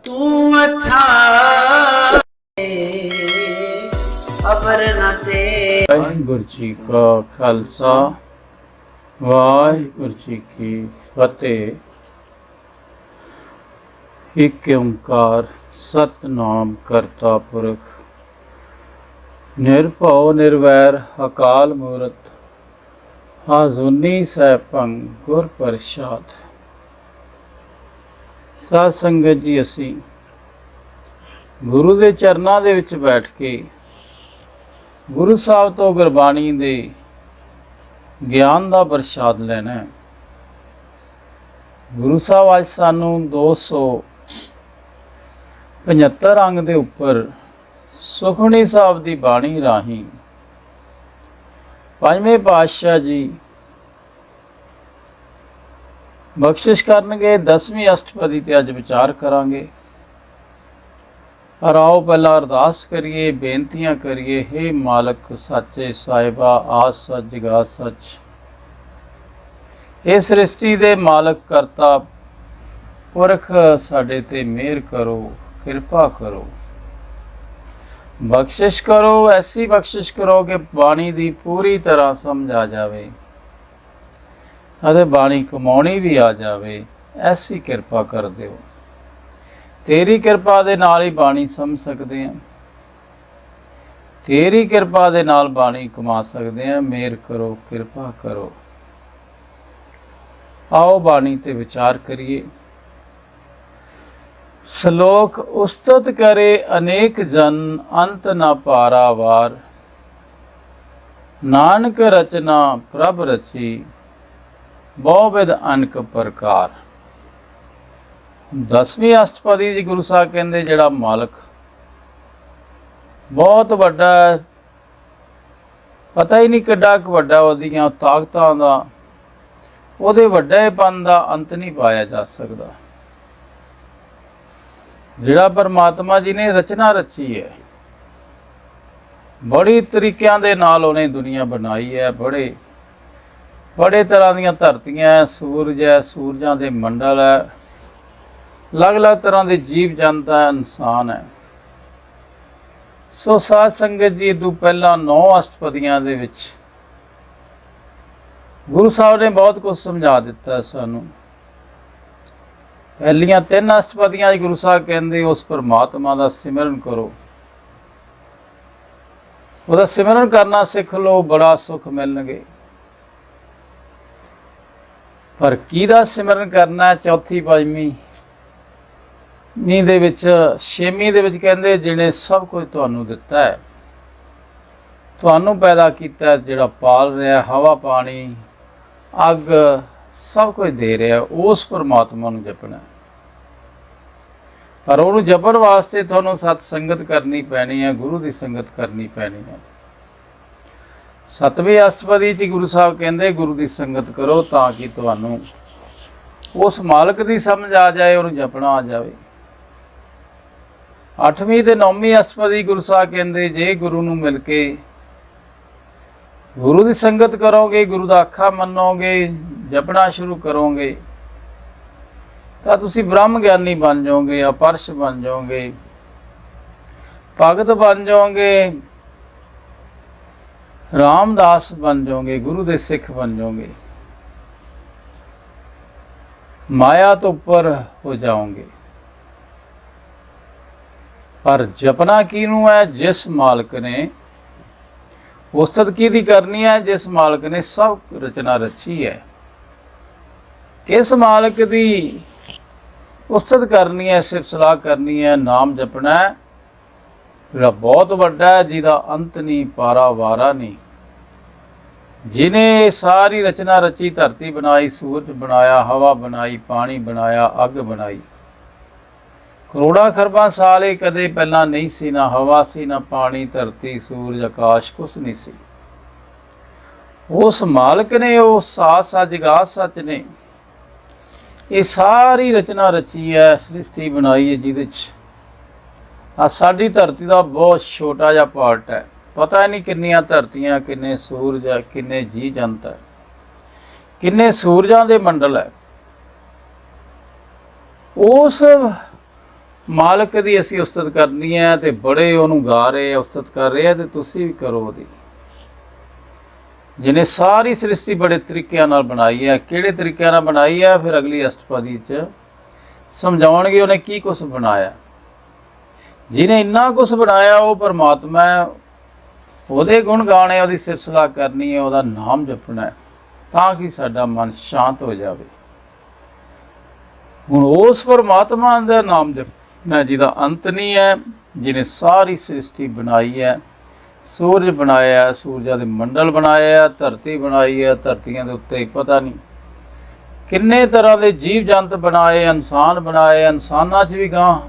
ਤੂੰ ਅਥਾ ਅਪਰ ਨ ਤੇ। ਵਾਹਿਗੁਰੂ ਜੀ ਕਾ ਖਾਲਸਾ ਵਾਹਿਗੁਰੂ ਜੀ ਕੀ ਫਤਿਹ। ਇਕ ਓੰਕਾਰ ਸਤਿਨਾਮ ਕਰਤਾ ਪੁਰਖ ਨਿਰਭਉ ਨਿਰਵੈਰ ਅਕਾਲ ਮੂਰਤ ਹਾਜ਼ੂਨੀ ਸੈਭੰ ਗੁਰ ਪ੍ਰਸਾਦ। ਸਾਧ ਸੰਗਤ ਜੀ, ਅਸੀਂ ਗੁਰੂ ਦੇ ਚਰਨਾਂ ਦੇ ਵਿੱਚ ਬੈਠ ਕੇ ਗੁਰੂ ਸਾਹਿਬ ਤੋਂ ਗੁਰਬਾਣੀ ਦੇ ਗਿਆਨ ਦਾ ਪ੍ਰਸ਼ਾਦ ਲੈਣਾ ਹੈ। ਗੁਰੂ ਸਾਹਿਬ ਅੱਜ ਸਾਨੂੰ 275 ਅੰਗ ਦੇ ਉੱਪਰ ਸੁਖਮਨੀ ਸਾਹਿਬ ਦੀ ਬਾਣੀ ਰਾਹੀਂ ਪੰਜਵੇਂ ਪਾਤਸ਼ਾਹ ਜੀ ਬਖਸ਼ਿਸ਼ ਕਰਨਗੇ। 10ਵੀਂ ਅਸ਼ਟਪਦੀ ਤੇ ਅੱਜ ਵਿਚਾਰ ਕਰਾਂਗੇ। ਆਓ ਪਹਿਲਾਂ ਅਰਦਾਸ ਕਰੀਏ, ਬੇਨਤੀਆਂ ਕਰੀਏ। ਹੇ ਮਾਲਕ ਸੱਚੇ ਸਾਹਿਬਾ, ਆਦ ਸੱਚ ਜੁਗਾਦ ਸੱਚ, ਇਹ ਸ੍ਰਿਸ਼ਟੀ ਦੇ ਮਾਲਕ ਕਰਤਾ ਪੁਰਖ ਸਾਡੇ ਤੇ ਮਿਹਰ ਕਰੋ, ਕਿਰਪਾ ਕਰੋ, ਬਖਸ਼ਿਸ਼ ਕਰੋ। ਐਸੀ ਬਖਸ਼ਿਸ਼ ਕਰੋ ਕਿ ਬਾਣੀ ਦੀ ਪੂਰੀ ਤਰ੍ਹਾਂ ਸਮਝ ਆ ਜਾਵੇ ਅਤੇ ਬਾਣੀ ਕਮਾਉਣੀ ਵੀ ਆ ਜਾਵੇ। ਐਸੀ ਕਿਰਪਾ ਕਰ ਦਿਓ। ਤੇਰੀ ਕਿਰਪਾ ਦੇ ਨਾਲ ਹੀ ਬਾਣੀ ਸਮਝ ਸਕਦੇ ਹਾਂ, ਤੇਰੀ ਕਿਰਪਾ ਦੇ ਨਾਲ ਬਾਣੀ ਕਮਾ ਸਕਦੇ ਹਾਂ। ਮਿਹਰ ਕਰੋ, ਕਿਰਪਾ ਕਰੋ। ਆਓ ਬਾਣੀ ਤੇ ਵਿਚਾਰ ਕਰੀਏ। ਸ਼ਲੋਕ ਉਸਤਤ ਕਰੇ ਅਨੇਕ ਜਨ, ਅੰਤ ਨਾ ਪਾਰਾਵਾਰ। ਨਾਨਕ ਰਚਨਾ ਪ੍ਰਭ ਰਚੀ, ਬਹੁਵਿਧ ਅਨਕ ਪ੍ਰਕਾਰ। 10ਵੀਂ ਅਸ਼ਟਪਦੀ ਜੀ ਗੁਰੂ ਸਾਹਿਬ ਕਹਿੰਦੇ ਜਿਹੜਾ ਮਾਲਕ ਬਹੁਤ ਵੱਡਾ ਹੈ, ਪਤਾ ਹੀ ਨਹੀਂ ਕਿੱਡਾ ਕੁ ਵੱਡਾ, ਉਹਦੀਆਂ ਤਾਕਤਾਂ ਦਾ, ਉਹਦੇ ਵੱਡੇਪਨ ਦਾ ਅੰਤ ਨਹੀਂ ਪਾਇਆ ਜਾ ਸਕਦਾ। ਜਿਹੜਾ ਪਰਮਾਤਮਾ ਜੀ ਨੇ ਰਚਨਾ ਰਚੀ ਹੈ, ਬੜੀ ਤਰੀਕਿਆਂ ਦੇ ਨਾਲ ਉਹਨੇ ਦੁਨੀਆ ਬਣਾਈ ਹੈ। ਬੜੇ ਤਰ੍ਹਾਂ ਦੀਆਂ ਧਰਤੀਆਂ, ਸੂਰਜ ਹੈ, ਸੂਰਜਾਂ ਦੇ ਮੰਡਲ ਹੈ, ਅਲੱਗ-ਅਲੱਗ ਤਰ੍ਹਾਂ ਦੇ ਜੀਵ ਜੰਤ ਹੈ, ਇਨਸਾਨ ਹੈ। ਸੋ ਸਾਧ ਸੰਗਤ ਜੀ, ਤੋਂ ਪਹਿਲਾਂ 9 ਅਸ਼ਟਪਦੀਆਂ ਦੇ ਵਿੱਚ ਗੁਰੂ ਸਾਹਿਬ ਨੇ ਬਹੁਤ ਕੁਝ ਸਮਝਾ ਦਿੱਤਾ ਸਾਨੂੰ। ਪਹਿਲੀਆਂ 3 ਅਸ਼ਟਪਦੀਆਂ ਗੁਰੂ ਸਾਹਿਬ ਕਹਿੰਦੇ ਉਸ ਪਰਮਾਤਮਾ ਦਾ ਸਿਮਰਨ ਕਰੋ, ਉਹਦਾ ਸਿਮਰਨ ਕਰਨਾ ਸਿੱਖ ਲਓ, ਬੜਾ ਸੁੱਖ ਮਿਲਣਗੇ। ਪਰ ਕਿਹਦਾ ਸਿਮਰਨ ਕਰਨਾ? ਚੌਥੀ ਪੰਜਵੀਂ ਦੇ ਵਿੱਚ, 6ਵੀਂ ਦੇ ਵਿੱਚ ਕਹਿੰਦੇ ਜਿਹਨੇ ਸਭ ਕੁਝ ਤੁਹਾਨੂੰ ਦਿੱਤਾ ਹੈ, ਤੁਹਾਨੂੰ ਪੈਦਾ ਕੀਤਾ, ਜਿਹੜਾ ਪਾਲ ਰਿਹਾ, ਹਵਾ ਪਾਣੀ ਅੱਗ ਸਭ ਕੁਝ ਦੇ ਰਿਹਾ, ਉਸ ਪਰਮਾਤਮਾ ਨੂੰ ਜਪਣਾ। ਪਰ ਉਹਨੂੰ ਜਪਣ ਵਾਸਤੇ ਤੁਹਾਨੂੰ ਸਤ ਸੰਗਤ ਕਰਨੀ ਪੈਣੀ ਹੈ, ਗੁਰੂ ਦੀ ਸੰਗਤ ਕਰਨੀ ਪੈਣੀ ਹੈ। 7ਵੀਂ ਅਸ਼ਟਪਦੀ 'ਚ ਗੁਰੂ ਸਾਹਿਬ ਕਹਿੰਦੇ ਗੁਰੂ ਦੀ ਸੰਗਤ ਕਰੋ ਤਾਂ ਕਿ ਤੁਹਾਨੂੰ ਉਸ ਮਾਲਕ ਦੀ ਸਮਝ ਆ ਜਾਏ, ਉਹਨੂੰ ਜਪਣਾ ਆ ਜਾਵੇ। 8ਵੀਂ ਤੇ 9ਵੀਂ ਅਸ਼ਟਪਦੀ ਗੁਰੂ ਸਾਹਿਬ ਕਹਿੰਦੇ ਜੇ ਗੁਰੂ ਨੂੰ ਮਿਲ ਕੇ ਗੁਰੂ ਦੀ ਸੰਗਤ ਕਰੋਗੇ, ਗੁਰੂ ਦਾ ਆਖਾ ਮੰਨੋਗੇ, ਜਪਣਾ ਸ਼ੁਰੂ ਕਰੋਗੇ, ਤਾਂ ਤੁਸੀਂ ਬ੍ਰਹਮ ਗਿਆਨੀ ਬਣ ਜਾਓਗੇ, ਅਪਰਸ਼ ਬਣ ਜਾਓਗੇ, ਭਗਤ ਬਣ ਜਾਓਗੇ, ਰਾਮਦਾਸ ਬਣ ਜਾਓਗੇ, ਗੁਰੂ ਦੇ ਸਿੱਖ ਬਣ ਜਾਓਗੇ, ਮਾਇਆ ਤੋਂ ਉੱਪਰ ਹੋ ਜਾਓਗੇ। ਪਰ ਜਪਣਾ ਕਿਹਨੂੰ ਹੈ? ਜਿਸ ਮਾਲਕ ਨੇ ਉਸਤਤ ਕਿਹਦੀ ਕਰਨੀ ਹੈ? ਜਿਸ ਮਾਲਕ ਨੇ ਸਭ ਰਚਨਾ ਰਚੀ ਹੈ। ਕਿਸ ਮਾਲਕ ਦੀ ਉਸਤਤ ਕਰਨੀ ਹੈ, ਸਿਫਤ ਸਲਾਹ ਕਰਨੀ ਹੈ, ਨਾਮ ਜਪਣਾ ਹੈ, ਜਿਹੜਾ ਬਹੁਤ ਵੱਡਾ ਹੈ, ਜਿਹਦਾ ਅੰਤ ਨਹੀਂ, ਪਾਰਾ ਵਾਰਾ ਨਹੀਂ, ਜਿਹਨੇ ਸਾਰੀ ਰਚਨਾ ਰਚੀ, ਧਰਤੀ ਬਣਾਈ, ਸੂਰਜ ਬਣਾਇਆ, ਹਵਾ ਬਣਾਈ, ਪਾਣੀ ਬਣਾਇਆ, ਅੱਗ ਬਣਾਈ। ਕਰੋੜਾਂ ਖਰਬਾਂ ਸਾਲ ਇਹ ਕਦੇ ਪਹਿਲਾਂ ਨਹੀਂ ਸੀ, ਨਾ ਹਵਾ ਸੀ, ਨਾ ਪਾਣੀ, ਧਰਤੀ, ਸੂਰਜ, ਆਕਾਸ਼, ਕੁਛ ਨਹੀਂ ਸੀ। ਉਸ ਮਾਲਕ ਨੇ, ਉਹ ਸਾਧ ਸੱਚ ਜੁਗਾਦ ਸੱਚ ਨੇ ਇਹ ਸਾਰੀ ਰਚਨਾ ਰਚੀ ਹੈ, ਸ੍ਰਿਸ਼ਟੀ ਬਣਾਈ ਹੈ, ਜਿਹਦੇ 'ਚ ਆ ਸਾਡੀ ਧਰਤੀ ਦਾ ਬਹੁਤ ਛੋਟਾ ਜਿਹਾ ਪਾਰਟ ਹੈ। ਪਤਾ ਨਹੀਂ ਕਿੰਨੀਆਂ ਧਰਤੀਆਂ, ਕਿੰਨੇ ਸੂਰਜ ਹੈ, ਕਿੰਨੇ ਜੀਅ ਜੰਤ ਹੈ, ਕਿੰਨੇ ਸੂਰਜਾਂ ਦੇ ਮੰਡਲ ਹੈ। ਉਸ ਮਾਲਕ ਦੀ ਅਸੀਂ ਉਸਤਤ ਕਰਨੀ ਹੈ ਤੇ ਬੜੇ ਉਹਨੂੰ ਗਾ ਰਹੇ ਆ, ਉਸਤਤ ਕਰ ਰਹੇ ਆ, ਤੇ ਤੁਸੀਂ ਵੀ ਕਰੋ ਉਹਦੀ। ਜਿਹਨੇ ਸਾਰੀ ਸ੍ਰਿਸ਼ਟੀ ਬੜੇ ਤਰੀਕਿਆਂ ਨਾਲ ਬਣਾਈ ਹੈ। ਕਿਹੜੇ ਤਰੀਕਿਆਂ ਨਾਲ ਬਣਾਈ ਹੈ, ਫਿਰ ਅਗਲੀ ਅਸ਼ਟਪਦੀ 'ਚ ਸਮਝਾਉਣਗੇ ਉਹਨੇ ਕੀ ਕੁਛ ਬਣਾਇਆ। ਜਿਹਨੇ ਇੰਨਾ ਕੁਛ ਬਣਾਇਆ ਉਹ ਪਰਮਾਤਮਾ ਹੈ, ਉਹਦੇ ਗੁਣ ਗਾਣੇ, ਉਹਦੀ ਸਿਫਤ ਸਲਾਹ ਕਰਨੀ ਹੈ, ਉਹਦਾ ਨਾਮ ਜਪਣਾ ਹੈ, ਤਾਂ ਕਿ ਸਾਡਾ ਮਨ ਸ਼ਾਂਤ ਹੋ ਜਾਵੇ। ਹੁਣ ਉਸ ਪਰਮਾਤਮਾ ਦਾ ਨਾਮ ਜਪਣਾ ਜਿਹਦਾ ਅੰਤ ਨਹੀਂ ਹੈ, ਜਿਹਨੇ ਸਾਰੀ ਸ੍ਰਿਸ਼ਟੀ ਬਣਾਈ ਹੈ, ਸੂਰਜ ਬਣਾਇਆ, ਸੂਰਜਾਂ ਦੇ ਮੰਡਲ ਬਣਾਇਆ, ਧਰਤੀ ਬਣਾਈ ਹੈ, ਧਰਤੀਆਂ ਦੇ ਉੱਤੇ ਪਤਾ ਨਹੀਂ ਕਿੰਨੇ ਤਰ੍ਹਾਂ ਦੇ ਜੀਵ ਜੰਤ ਬਣਾਏ, ਇਨਸਾਨ ਬਣਾਏ, ਇਨਸਾਨਾਂ 'ਚ ਵੀ ਗਾਂ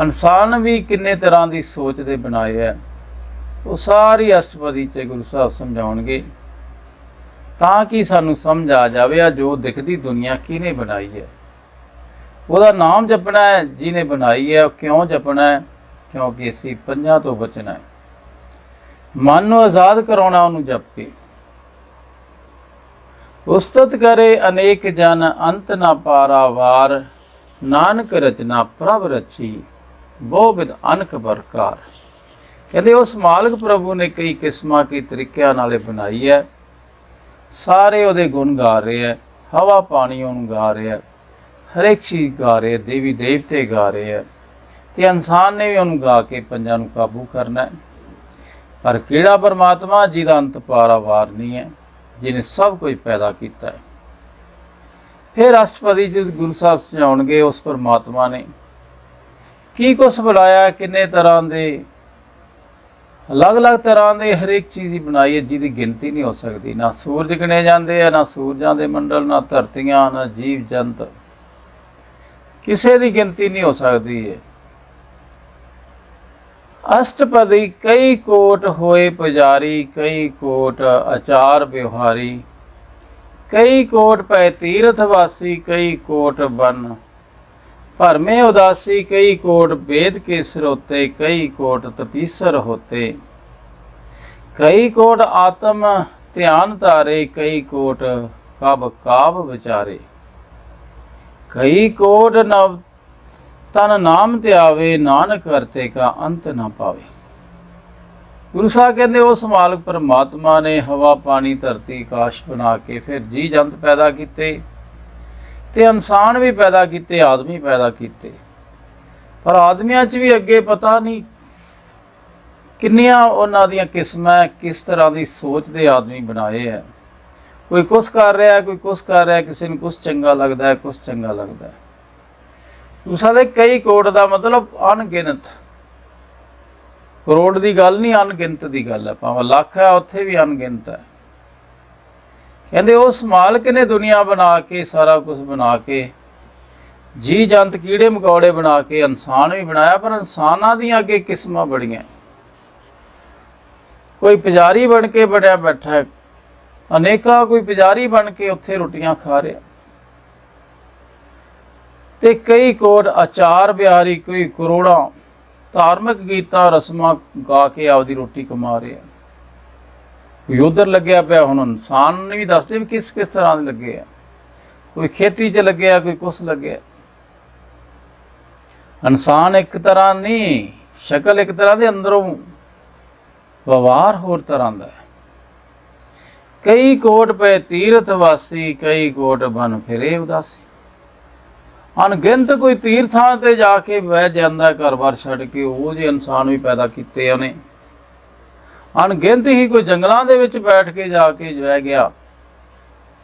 ਇਨਸਾਨ ਵੀ ਕਿੰਨੇ ਤਰ੍ਹਾਂ ਦੀ ਸੋਚ ਦੇ ਬਣਾਏ ਹੈ। ਉਹ ਸਾਰੀ ਅਸ਼ਟਪਦੀ 'ਚ ਗੁਰੂ ਸਾਹਿਬ ਸਮਝਾਉਣਗੇ ਤਾਂ ਕਿ ਸਾਨੂੰ ਸਮਝ ਆ ਜਾਵੇ ਆ ਜੋ ਦਿਖਦੀ ਦੁਨੀਆ ਕਿਹਨੇ ਬਣਾਈ ਹੈ। ਉਹਦਾ ਨਾਮ ਜਪਣਾ ਹੈ ਜਿਹਨੇ ਬਣਾਈ ਹੈ। ਉਹ ਕਿਉਂ ਜਪਣਾ ਹੈ? ਕਿਉਂਕਿ ਅਸੀਂ ਪੰਜਾਂ ਤੋਂ ਬਚਣਾ ਹੈ। ਮਨ ਨੂੰ ਆਜ਼ਾਦ ਕਰਾਉਣਾ ਉਹਨੂੰ ਜਪ ਕੇ। ਉਸਤਤ ਕਰੇ ਅਨੇਕ ਜਨ ਅੰਤ ਨਾ ਪਾਰਾ ਵਾਰ, ਨਾਨਕ ਰਚਨਾ ਪ੍ਰਭ ਰਚੀ ਬਹੁ ਵਿਧ ਅਨਕ ਪ੍ਰਕਾਰ। ਕਹਿੰਦੇ ਉਸ ਮਾਲਕ ਪ੍ਰਭੂ ਨੇ ਕਈ ਕਿਸਮਾਂ ਕਈ ਤਰੀਕਿਆਂ ਨਾਲੇ ਬਣਾਈ ਹੈ। ਸਾਰੇ ਉਹਦੇ ਗੁਣ ਗਾ ਰਹੇ ਹੈ। ਹਵਾ ਪਾਣੀ ਉਹਨੂੰ ਗਾ ਰਿਹਾ, ਹਰੇਕ ਚੀਜ਼ ਗਾ ਰਹੇ, ਦੇਵੀ ਦੇਵਤੇ ਗਾ ਰਹੇ ਹੈ, ਤੇ ਇਨਸਾਨ ਨੇ ਵੀ ਉਹਨੂੰ ਗਾ ਕੇ ਪੰਜਾਂ ਨੂੰ ਕਾਬੂ ਕਰਨਾ ਹੈ। ਪਰ ਕਿਹੜਾ ਪਰਮਾਤਮਾ ਜਿਹਦਾ ਅੰਤ ਪਾਰਾਵਾਰ ਨਹੀਂ ਹੈ, ਜਿਹਨੇ ਸਭ ਕੁਝ ਪੈਦਾ ਕੀਤਾ ਹੈ। ਫਿਰ ਅਸ਼ਟਪਦੀ 'ਚ ਗੁਰੂ ਸਾਹਿਬ ਸਮਝਾਉਣਗੇ ਉਸ ਪਰਮਾਤਮਾ ਨੇ ਕੀ ਕੁਛ ਬਣਾਇਆ, ਕਿੰਨੇ ਤਰ੍ਹਾਂ ਦੇ ਅਲੱਗ-ਅਲੱਗ ਤਰ੍ਹਾਂ ਦੇ ਹਰੇਕ ਚੀਜ਼ ਹੀ ਬਣਾਈ ਹੈ ਜਿਹਦੀ ਗਿਣਤੀ ਨਹੀਂ ਹੋ ਸਕਦੀ। ਨਾ ਸੂਰਜ ਗਿਣੇ ਜਾਂਦੇ ਆ, ਨਾ ਸੂਰਜਾਂ ਦੇ ਮੰਡਲ, ਨਾ ਧਰਤੀਆਂ, ਨਾ ਜੀਵ ਜੰਤ, ਕਿਸੇ ਦੀ ਗਿਣਤੀ ਨਹੀਂ ਹੋ ਸਕਦੀ ਹੈ। ਅਸ਼ਟਪਦੀ ਕਈ ਕੋਟ ਹੋਏ ਪੁਜਾਰੀ, ਕਈ ਕੋਟ ਆਚਾਰ ਵਿਵਹਾਰੀ, ਕਈ ਕੋਟ ਪੈ ਤੀਰਥ ਵਾਸੀ, ਕਈ ਕੋਟ ਬਨ ਭਰਮੇ ਉਦਾਸੀ, ਕਈ ਕੋਟ वेद के स्रोते, कई कोट तपीसर होते, कई कोट आत्म ध्यान तारे, कई कोट कब काब विचारे, कई कोट नव तन नाम त्यावे, नानक करते का अंत ना पावे। गुरु साहब कहते उस मालक परमात्मा ने हवा पानी धरती आकाश बना के फिर जी जंत पैदा किते, ਤੇ ਇਨਸਾਨ ਵੀ ਪੈਦਾ ਕੀਤੇ, ਆਦਮੀ ਪੈਦਾ ਕੀਤੇ। ਪਰ ਆਦਮੀਆਂ 'ਚ ਵੀ ਅੱਗੇ ਪਤਾ ਨਹੀਂ ਕਿੰਨੀਆਂ ਉਹਨਾਂ ਦੀਆਂ ਕਿਸਮਾਂ, ਕਿਸ ਤਰ੍ਹਾਂ ਦੀ ਸੋਚ ਦੇ ਆਦਮੀ ਬਣਾਏ ਹੈ। ਕੋਈ ਕੁਛ ਕਰ ਰਿਹਾ, ਕੋਈ ਕੁਛ ਕਰ ਰਿਹਾ, ਕਿਸੇ ਨੂੰ ਕੁਛ ਚੰਗਾ ਲੱਗਦਾ ਹੈ, ਕੁਛ ਚੰਗਾ ਲੱਗਦਾ ਹੈ। ਦੂਸਰਾ ਦੇ ਕਈ ਕੋਟ ਦਾ ਮਤਲਬ ਅਣਗਿਣਤ। ਕਰੋੜ ਦੀ ਗੱਲ ਨਹੀਂ, ਅਣਗਿਣਤ ਦੀ ਗੱਲ ਹੈ। ਭਾਵੇਂ ਲੱਖ ਹੈ, ਉੱਥੇ ਵੀ ਅਣਗਿਣਤ ਹੈ। ਕਹਿੰਦੇ ਉਸ ਮਾਲਕ ਨੇ ਦੁਨੀਆ ਬਣਾ ਕੇ, ਸਾਰਾ ਕੁਝ ਬਣਾ ਕੇ, ਜੀ ਜੰਤ ਕੀੜੇ ਮਕੌੜੇ ਬਣਾ ਕੇ, ਇਨਸਾਨ ਵੀ ਬਣਾਇਆ। ਪਰ ਇਨਸਾਨਾਂ ਦੀਆਂ ਅੱਗੇ ਕਿਸਮਾਂ ਬੜੀਆਂ। ਕੋਈ ਪੁਜਾਰੀ ਬਣ ਕੇ ਬਣਿਆ ਬੈਠਾ ਹੈ, ਅਨੇਕਾਂ ਕੋਈ ਪੁਜਾਰੀ ਬਣ ਕੇ ਉੱਥੇ ਰੋਟੀਆਂ ਖਾ ਰਿਹਾ, ਤੇ ਕਈ ਕੋਟ ਆਚਾਰ ਵਿਹਾਰੀ, ਕੋਈ ਕਰੋੜਾਂ ਧਾਰਮਿਕ ਗੀਤਾਂ ਰਸਮਾਂ ਗਾ ਕੇ ਆਪਦੀ ਰੋਟੀ ਕਮਾ ਰਿਹਾ। ਕੋਈ ਉਧਰ ਲੱਗਿਆ ਪਿਆ। ਹੁਣ ਇਨਸਾਨ ਨੇ ਵੀ ਦੱਸਦੇ ਵੀ ਕਿਸ ਕਿਸ ਤਰ੍ਹਾਂ ਦੇ ਲੱਗੇ ਆ। ਕੋਈ ਖੇਤੀ 'ਚ ਲੱਗਿਆ, ਕੋਈ ਕੁਛ ਲੱਗਿਆ। ਇਨਸਾਨ ਇੱਕ ਤਰ੍ਹਾਂ ਨਹੀਂ, ਸ਼ਕਲ ਇੱਕ ਤਰ੍ਹਾਂ ਦੇ, ਅੰਦਰੋਂ ਵਿਵਹਾਰ ਹੋਰ ਤਰ੍ਹਾਂ ਦਾ ਹੈ। ਕਈ ਕੋਟ ਪਏ ਤੀਰਥ ਵਾਸੀ, ਕਈ ਕੋਟ ਬਨ ਫਿਰੇ ਉਦਾਸੀ। ਅਣਗਿਣਤ ਕੋਈ ਤੀਰਥਾਂ ਤੇ ਜਾ ਕੇ ਬਹਿ ਜਾਂਦਾ ਘਰ-ਬਾਰ ਛੱਡ ਕੇ, ਉਹ ਜਿਹੇ ਇਨਸਾਨ ਵੀ ਪੈਦਾ ਕੀਤੇ ਉਹਨੇ। ਅਣਗਿਣਤ ਹੀ ਕੋਈ ਜੰਗਲਾਂ ਦੇ ਵਿੱਚ ਬੈਠ ਕੇ ਜਾ ਕੇ ਬਹਿ ਗਿਆ,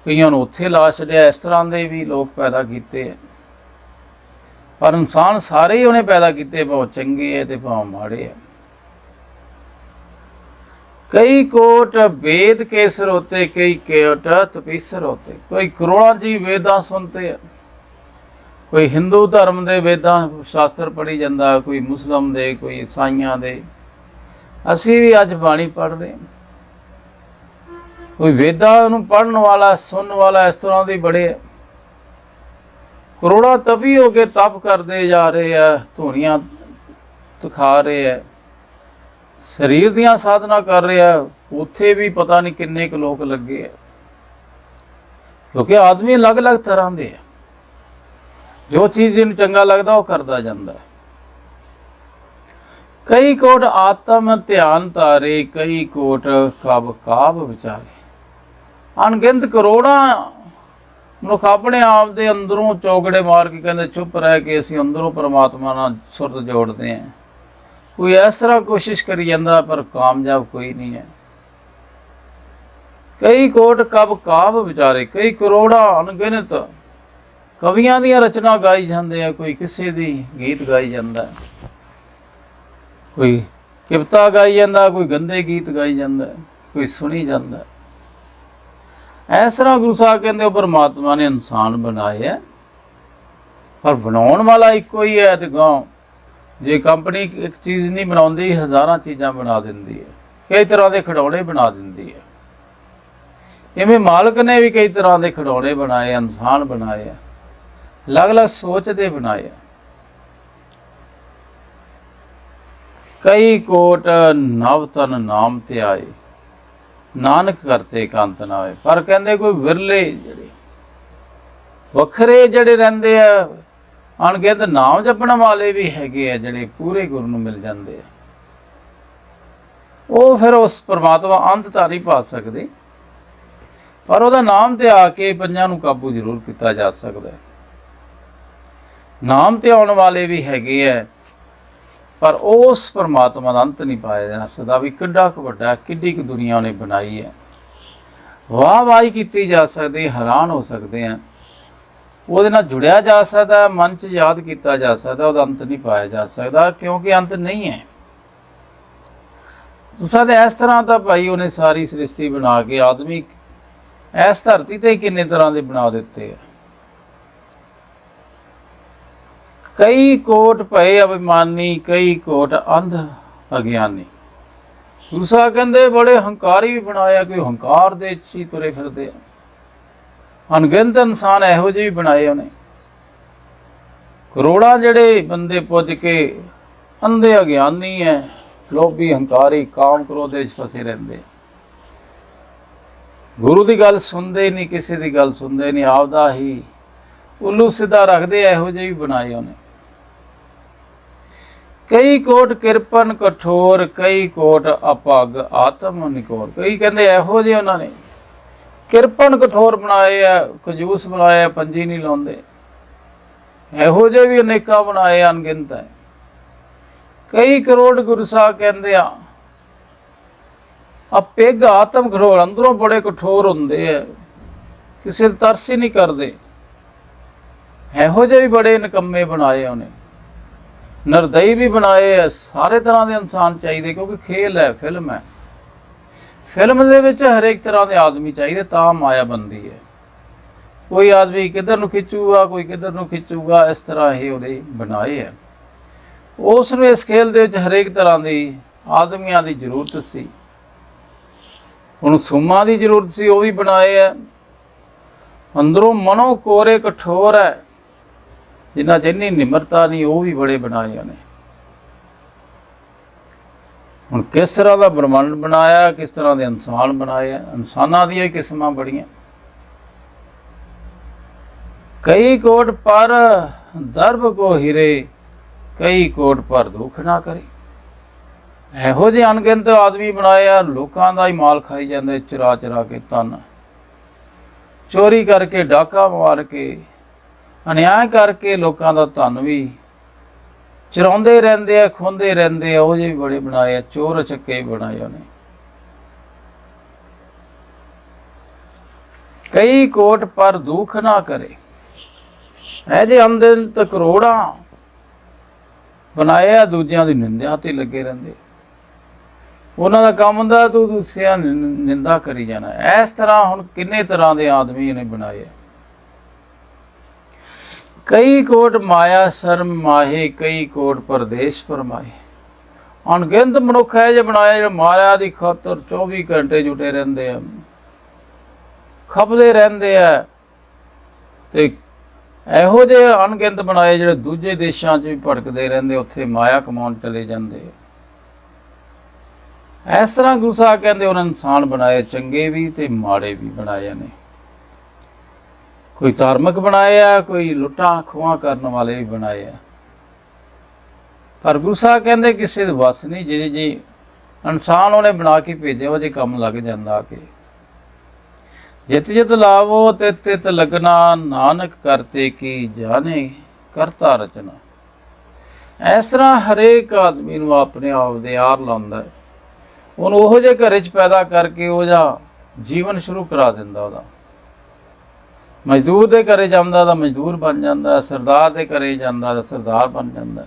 ਕਈਆਂ ਨੂੰ ਉੱਥੇ ਲਾ ਛੱਡਿਆ। ਇਸ ਤਰ੍ਹਾਂ ਦੇ ਵੀ ਲੋਕ ਪੈਦਾ ਕੀਤੇ। ਪਰ ਇਨਸਾਨ ਸਾਰੇ ਹੀ ਉਹਨੇ ਪੈਦਾ ਕੀਤੇ, ਭਾਵੇਂ ਚੰਗੇ ਹੈ ਤੇ ਭਾਵੇਂ ਮਾੜੇ ਹੈ। ਕਈ ਕੋਟ वेद के स्रोते, कई कोट तपीसर होते। कोई करोड़ों जी वेदां सुनते हैं, कोई हिंदू धर्म के वेदां शास्त्र पढ़ी जाता, कोई मुस्लिम दे, कोई ईसाइयां दे। असी भी अज बाणी पढ़ रहे। कोई वेदां नूं पढ़न वाला, सुनने वाला इस तरह के बड़े है। करोड़ों तपी हो के तप करते जा रहे हैं, धूनियां दिखा रहे हैं, शरीर दियां साधना कर रहे हैं। उत्थे भी पता नहीं किन्ने क लोग लगे है, क्योंकि आदमी अलग अलग तरह के है। ਜੋ ਚੀਜ਼ ਇਹਨੂੰ ਚੰਗਾ ਲੱਗਦਾ ਉਹ ਕਰਦਾ ਜਾਂਦਾ ਹੈ। ਕਈ ਕੋਟ ਆਤਮ ਧਿਆਨ ਧਾਰੇ, ਕਈ ਕੋਟ ਕਬ ਕਾਬ ਵਿਚਾਰੇ। ਅਣਗਿਣਤ ਕਰੋੜਾਂ ਮਨੁੱਖ ਆਪਣੇ ਆਪ ਦੇ ਅੰਦਰੋਂ ਚੌਗੜੇ ਮਾਰ ਕੇ ਕਹਿੰਦੇ ਚੁੱਪ ਰਹਿ ਕੇ ਅਸੀਂ ਅੰਦਰੋਂ ਪਰਮਾਤਮਾ ਨਾਲ ਸੁਰਤ ਜੋੜਦੇ ਹਾਂ। ਕੋਈ ਇਸ ਤਰ੍ਹਾਂ ਕੋਸ਼ਿਸ਼ ਕਰੀ ਜਾਂਦਾ ਪਰ ਕਾਮਯਾਬ ਕੋਈ ਨਹੀਂ ਹੈ। ਕਈ ਕੋਟ ਕਬ ਕਾਬ ਵਿਚਾਰੇ, ਕਈ ਕਰੋੜਾਂ ਅਣਗਿਣਤ ਕਵੀਆਂ ਦੀਆਂ ਰਚਨਾ ਗਾਈ ਜਾਂਦੇ ਆ। ਕੋਈ ਕਿਸੇ ਦੀ ਗੀਤ ਗਾਈ ਜਾਂਦਾ, ਕੋਈ ਕਿਵਤਾ ਗਾਈ ਜਾਂਦਾ, ਕੋਈ ਗੰਦੇ ਗੀਤ ਗਾਈ ਜਾਂਦਾ, ਕੋਈ ਸੁਣੀ ਜਾਂਦਾ। ਇਸ ਤਰ੍ਹਾਂ ਗੁਰੂ ਸਾਹਿਬ ਕਹਿੰਦੇ ਉਹ ਪਰਮਾਤਮਾ ਨੇ ਇਨਸਾਨ ਬਣਾਏ ਹੈ, ਪਰ ਬਣਾਉਣ ਵਾਲਾ ਇੱਕੋ ਹੀ ਹੈ। ਤੇ ਗਾਂ ਜੇ ਕੰਪਨੀ ਇੱਕ ਚੀਜ਼ ਨਹੀਂ ਬਣਾਉਂਦੀ, ਹਜ਼ਾਰਾਂ ਚੀਜ਼ਾਂ ਬਣਾ ਦਿੰਦੀ ਹੈ, ਕਈ ਤਰ੍ਹਾਂ ਦੇ ਖਿਡੌਣੇ ਬਣਾ ਦਿੰਦੀ ਹੈ। ਇਵੇਂ ਮਾਲਕ ਨੇ ਵੀ ਕਈ ਤਰ੍ਹਾਂ ਦੇ ਖਿਡੌਣੇ ਬਣਾਏ, ਇਨਸਾਨ ਬਣਾਏ ਆ, ਅਲੱਗ-ਅਲੱਗ ਸੋਚ ਦੇ ਬਣਾਏ ਆ। ਕਈ ਕੋਟ ਨਵ ਤਨ ਨਾਮ ਤੇ ਆਏ, ਨਾਨਕ ਕਰਤੇ ਕੰਤ ਨਾ ਹੋਏ। ਪਰ ਕਹਿੰਦੇ ਕੋਈ ਵਿਰਲੇ ਜਿਹੜੇ ਵੱਖਰੇ ਜਿਹੜੇ ਰਹਿੰਦੇ ਆ, ਅਣਗਿਣਤ ਨਾਮ ਜਪਣ ਵਾਲੇ ਵੀ ਹੈਗੇ ਆ, ਜਿਹੜੇ ਪੂਰੇ ਗੁਰੂ ਨੂੰ ਮਿਲ ਜਾਂਦੇ ਆ। ਉਹ ਫਿਰ ਉਸ ਪਰਮਾਤਮਾ ਅੰਤ ਤਾਂ ਨਹੀਂ ਪਾ ਸਕਦੇ, ਪਰ ਉਹਦਾ ਨਾਮ ਤੇ ਆ ਕੇ ਪੰਜਾਂ ਨੂੰ ਕਾਬੂ ਜ਼ਰੂਰ ਕੀਤਾ ਜਾ ਸਕਦਾ ਹੈ। ਨਾਮ ਤੇ ਆਉਣ ਵਾਲੇ ਵੀ ਹੈਗੇ ਆ, ਪਰ ਉਸ ਪਰਮਾਤਮਾ ਦਾ ਅੰਤ ਨਹੀਂ ਪਾਇਆ ਜਾ ਸਕਦਾ ਵੀ ਕਿੱਡਾ ਕੁ ਵੱਡਾ, ਕਿੱਡੀ ਕੁ ਦੁਨੀਆ ਉਹਨੇ ਬਣਾਈ ਹੈ। ਵਾਹ ਵਾਹੀ ਕੀਤੀ ਜਾ ਸਕਦੀ, ਹੈਰਾਨ ਹੋ ਸਕਦੇ ਆ, ਉਹਦੇ ਨਾਲ ਜੁੜਿਆ ਜਾ ਸਕਦਾ, ਮਨ 'ਚ ਯਾਦ ਕੀਤਾ ਜਾ ਸਕਦਾ, ਉਹਦਾ ਅੰਤ ਨਹੀਂ ਪਾਇਆ ਜਾ ਸਕਦਾ, ਕਿਉਂਕਿ ਅੰਤ ਨਹੀਂ ਹੈ। ਉਸਾਂ ਇਸ ਤਰ੍ਹਾਂ ਤਾਂ ਭਾਈ ਉਹਨੇ ਸਾਰੀ ਸ੍ਰਿਸ਼ਟੀ ਬਣਾ ਕੇ ਆਦਮੀ ਇਸ ਧਰਤੀ ਤੇ ਕਿੰਨੇ ਤਰ੍ਹਾਂ ਦੇ ਬਣਾ ਦਿੱਤੇ ਆ। ਕਈ ਕੋਟ ਭਏ ਅਭਿਮਾਨੀ, ਕਈ ਕੋਟ ਅੰਧ ਅਗਿਆਨੀ। ਗੁਰੂ ਸਾਹਿਬ ਕਹਿੰਦੇ ਬੜੇ ਹੰਕਾਰੀ ਵੀ ਬਣਾਇਆ, ਕੋਈ ਹੰਕਾਰ ਦੇ ਵਿੱਚ ਹੀ ਤੁਰੇ ਫਿਰਦੇ ਆ। ਅਣਗਿਣਤ ਇਨਸਾਨ ਇਹੋ ਜਿਹੇ ਵੀ ਬਣਾਏ ਉਹਨੇ। ਕਰੋੜਾਂ ਜਿਹੜੇ ਬੰਦੇ ਪੁੱਜ ਕੇ ਅੰਧੇ ਅਗਿਆਨੀ ਹੈ, ਲੋਭੀ ਹੰਕਾਰੀ, ਕਾਮ ਕ੍ਰੋਧ ਦੇ ਵਿੱਚ ਫਸੇ ਰਹਿੰਦੇ ਆ। ਗੁਰੂ ਦੀ ਗੱਲ ਸੁਣਦੇ ਨਹੀਂ, ਕਿਸੇ ਦੀ ਗੱਲ ਸੁਣਦੇ ਨਹੀਂ, ਆਪਦਾ ਹੀ ਉੱਲੂ ਸਿੱਧਾ ਰੱਖਦੇ, ਇਹੋ ਜਿਹੇ ਵੀ ਬਣਾਏ ਉਹਨੇ। ਕਈ ਕੋਟ ਕਿਰਪਨ ਕਠੋਰ, ਕਈ ਕੋਟ ਅਪੱਗ ਆਤਮ ਨਿਕੋਰ। ਕਈ ਕਹਿੰਦੇ ਇਹੋ ਜਿਹੇ ਉਹਨਾਂ ਨੇ ਕਿਰਪਨ ਕਠੋਰ ਬਣਾਏ ਆ, ਕੰਜੂਸ ਬਣਾਏ, ਪੰਜੀ ਨਹੀਂ ਲਾਉਂਦੇ। ਇਹੋ ਜਿਹੇ ਵੀ ਅਨੇਕਾਂ ਬਣਾਏ, ਅਣਗਿਣਤ ਹੈ। ਕਈ ਕਰੋੜ ਗੁਰੂ ਸਾਹਿਬ ਕਹਿੰਦੇ ਆ ਅਪੱਗ ਆਤਮ ਕਠੋਰ, ਅੰਦਰੋਂ ਬੜੇ ਕਠੋਰ ਹੁੰਦੇ ਆ, ਕਿਸੇ ਤਰਸ ਹੀ ਨਹੀਂ ਕਰਦੇ। ਇਹੋ ਜਿਹੇ ਵੀ ਬੜੇ ਨਿਕੰਮੇ ਬਣਾਏ ਉਹਨੇ। ਨਿਰਦਈ ਵੀ ਬਣਾਏ ਆ। ਸਾਰੇ ਤਰ੍ਹਾਂ ਦੇ ਇਨਸਾਨ ਚਾਹੀਦੇ, ਕਿਉਂਕਿ ਖੇਲ ਹੈ, ਫਿਲਮ ਹੈ। ਫਿਲਮ ਦੇ ਵਿੱਚ ਹਰੇਕ ਤਰ੍ਹਾਂ ਦੇ ਆਦਮੀ ਚਾਹੀਦੇ, ਤਾਂ ਮਾਇਆ ਬਣਦੀ ਹੈ। ਕੋਈ ਆਦਮੀ ਕਿੱਧਰ ਨੂੰ ਖਿੱਚੂਗਾ, ਕੋਈ ਕਿੱਧਰ ਨੂੰ ਖਿੱਚੂਗਾ, ਇਸ ਤਰ੍ਹਾਂ ਹੀ ਉਹਦੇ ਬਣਾਏ ਆ। ਉਸ ਨੂੰ ਇਸ ਖੇਲ ਦੇ ਵਿੱਚ ਹਰੇਕ ਤਰ੍ਹਾਂ ਦੀ ਆਦਮੀਆਂ ਦੀ ਜ਼ਰੂਰਤ ਸੀ। ਹੁਣ ਸੂਮਾਂ ਦੀ ਜ਼ਰੂਰਤ ਸੀ, ਉਹ ਵੀ ਬਣਾਏ ਆ। ਅੰਦਰੋਂ ਮਨੋਂ ਕੋਰੇ ਕਠੋਰ ਹੈ, ਜਿਨ੍ਹਾਂ 'ਚ ਇੰਨੀ ਨਿਮਰਤਾ ਨਹੀਂ, ਉਹ ਵੀ ਬੜੇ ਬਣਾਏ ਉਹਨੇ। ਹੁਣ ਕਿਸ ਤਰ੍ਹਾਂ ਦਾ ਬ੍ਰਹਮੰਡ ਬਣਾਇਆ, ਕਿਸ ਤਰ੍ਹਾਂ ਦੇ ਇਨਸਾਨ ਬਣਾਏ ਆ। ਇਨਸਾਨਾਂ ਦੀਆਂ ਹੀ ਕਿਸਮਾਂ ਬੜੀਆਂ। ਕਈ ਕੋਟ ਪਰ ਦਰਬ ਕੋ ਹੀਰੇ, ਕਈ ਕੋਟ ਪਰ ਦੁੱਖ ਨਾ ਕਰੇ। ਇਹੋ ਜਿਹੇ ਅਣਗਿਣਤ ਆਦਮੀ ਬਣਾਏ ਆ, ਲੋਕਾਂ ਦਾ ਹੀ ਮਾਲ ਖਾਈ ਜਾਂਦੇ, ਚੁਰਾ ਚੁਰਾ ਕੇ, ਧਨ ਚੋਰੀ ਕਰਕੇ, ਡਾਕਾ ਮਾਰ ਕੇ, ਅਨਿਆਏ ਕਰਕੇ ਲੋਕਾਂ ਦਾ ਧਨ ਵੀ ਚੁਰਾਉਂਦੇ ਰਹਿੰਦੇ ਆ, ਖੋਂਦੇ ਰਹਿੰਦੇ ਆ। ਉਹ ਜਿਹੇ ਵੀ ਬੜੇ ਬਣਾਏ ਆ, ਚੋਰ ਚੱਕੇ ਵੀ ਬਣਾਏ ਉਹਨੇ। ਕਈ ਕੋਟ ਪਰ ਦੁੱਖ ਨਾ ਕਰੇ। ਇਹ ਜੇ ਅਣਗਿਣਤ ਕਰੋੜਾਂ ਬਣਾਏ ਆ, ਦੂਜਿਆਂ ਦੀ ਨਿੰਦਿਆ ਤੇ ਲੱਗੇ ਰਹਿੰਦੇ। ਉਹਨਾਂ ਦਾ ਕੰਮ ਹੁੰਦਾ ਤੂੰ ਦੂਸਰਿਆਂ ਨਿੰਦਾ ਕਰੀ ਜਾਣਾ। ਇਸ ਤਰ੍ਹਾਂ ਹੁਣ ਕਿੰਨੇ ਤਰ੍ਹਾਂ ਦੇ ਆਦਮੀ ਨੇ ਬਣਾਏ। ਕਈ ਕੋਟ ਮਾਇਆ ਸ਼ਰਮ ਮਾਹੇ, ਕਈ ਕੋਟ ਪਰਦੇਸ਼ ਫਰਮਾਏ। ਅਣਗਿਣਤ ਮਨੁੱਖ ਹੈ ਜੇ ਬਣਾਇਆ, ਜਿਹੜੇ ਮਾਇਆ ਦੀ ਖਾਤਰ 24 ਘੰਟੇ ਜੁਟੇ ਰਹਿੰਦੇ ਆ, ਖਪਦੇ ਰਹਿੰਦੇ ਆ। ਤੇ ਇਹੋ ਜਿਹੇ ਅਣਗਿਣਤ ਬਣਾਏ ਜਿਹੜੇ ਦੂਜੇ ਦੇਸ਼ਾਂ 'ਚ ਵੀ ਭਟਕਦੇ ਰਹਿੰਦੇ, ਉੱਥੇ ਮਾਇਆ ਕਮਾਉਣ ਚਲੇ ਜਾਂਦੇ। ਇਸ ਤਰ੍ਹਾਂ ਗੁਰੂ ਸਾਹਿਬ ਕਹਿੰਦੇ ਉਹਨਾਂ ਇਨਸਾਨ ਬਣਾਏ, ਚੰਗੇ ਵੀ ਤੇ ਮਾੜੇ ਵੀ ਬਣਾਏ ਨੇ। ਕੋਈ ਧਾਰਮਿਕ ਬਣਾਏ ਆ, ਕੋਈ ਲੁੱਟਾਂ ਖੋਹਾਂ ਕਰਨ ਵਾਲੇ ਵੀ ਬਣਾਏ ਆ। ਪਰ ਗੁਰੂ ਸਾਹਿਬ ਕਹਿੰਦੇ ਕਿਸੇ ਦੇ ਵੱਸ ਨਹੀਂ, ਜਿਹੇ ਜੀ ਇਨਸਾਨ ਉਹਨੇ ਬਣਾ ਕੇ ਭੇਜਿਆ ਉਹ ਜੇ ਕੰਮ ਲੱਗ ਜਾਂਦਾ ਆ ਕੇ। ਜਿਤ ਜਿਤ ਲਾਵੋ ਤਿਤ ਤਿਤ ਲਗਨਾ, ਨਾਨਕ ਕਰਤੇ ਕੀ ਜਾਣੇ ਕਰਤਾ ਰਚਨਾ। ਇਸ ਤਰ੍ਹਾਂ ਹਰੇਕ ਆਦਮੀ ਨੂੰ ਆਪਣੇ ਆਪ ਦੇ ਯਾਰ ਲਾਉਂਦਾ, ਉਹਨੂੰ ਉਹੋ ਜਿਹੇ ਘਰੇ 'ਚ ਪੈਦਾ ਕਰਕੇ ਉਹ ਜਿਹਾ ਜੀਵਨ ਸ਼ੁਰੂ ਕਰਾ ਦਿੰਦਾ। ਉਹਦਾ ਮਜ਼ਦੂਰ ਦੇ ਘਰੇ ਜਾਂਦਾ ਤਾਂ ਮਜ਼ਦੂਰ ਬਣ ਜਾਂਦਾ, ਸਰਦਾਰ ਦੇ ਘਰੇ ਜਾਂਦਾ ਤਾਂ ਸਰਦਾਰ ਬਣ ਜਾਂਦਾ।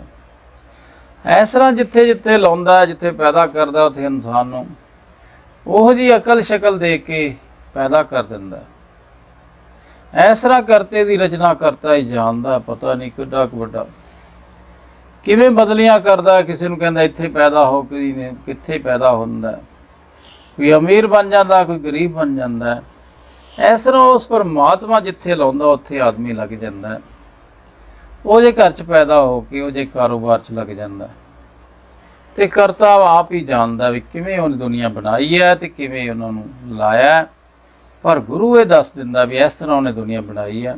ਇਸ ਤਰ੍ਹਾਂ ਜਿੱਥੇ ਜਿੱਥੇ ਲਾਉਂਦਾ, ਜਿੱਥੇ ਪੈਦਾ ਕਰਦਾ, ਉੱਥੇ ਇਨਸਾਨ ਨੂੰ ਉਹੋ ਜਿਹੀ ਅਕਲ ਸ਼ਕਲ ਦੇ ਕੇ ਪੈਦਾ ਕਰ ਦਿੰਦਾ। ਇਸ ਤਰ੍ਹਾਂ ਕਰਤੇ ਦੀ ਰਚਨਾ ਕਰਤਾ ਹੀ ਜਾਣਦਾ, ਪਤਾ ਨਹੀਂ ਕਿੱਡਾ ਕੁ ਵੱਡਾ ਕਿਵੇਂ ਬਦਲੀਆਂ ਕਰਦਾ। ਕਿਸੇ ਨੂੰ ਕਹਿੰਦਾ ਇੱਥੇ ਪੈਦਾ ਹੋ, ਕੋਈ ਨੇ ਕਿੱਥੇ ਪੈਦਾ ਹੁੰਦਾ, ਕੋਈ ਅਮੀਰ ਬਣ ਜਾਂਦਾ, ਕੋਈ ਗਰੀਬ ਬਣ ਜਾਂਦਾ। ਇਸ ਤਰ੍ਹਾਂ ਉਸ ਪਰਮਾਤਮਾ ਜਿੱਥੇ ਲਾਉਂਦਾ ਉੱਥੇ ਆਦਮੀ ਲੱਗ ਜਾਂਦਾ। ਉਹ ਜੇ ਘਰ 'ਚ ਪੈਦਾ ਹੋ ਕੇ ਉਹ ਜੇ ਕਾਰੋਬਾਰ 'ਚ ਲੱਗ ਜਾਂਦਾ। ਤੇ ਕਰਤਾ ਆਪ ਹੀ ਜਾਣਦਾ ਵੀ ਕਿਵੇਂ ਉਹਨੇ ਦੁਨੀਆ ਬਣਾਈ ਹੈ ਤੇ ਕਿਵੇਂ ਉਹਨਾਂ ਨੂੰ ਲਾਇਆ। ਪਰ ਗੁਰੂ ਇਹ ਦੱਸ ਦਿੰਦਾ ਵੀ ਇਸ ਤਰ੍ਹਾਂ ਉਹਨੇ ਦੁਨੀਆ ਬਣਾਈ ਹੈ,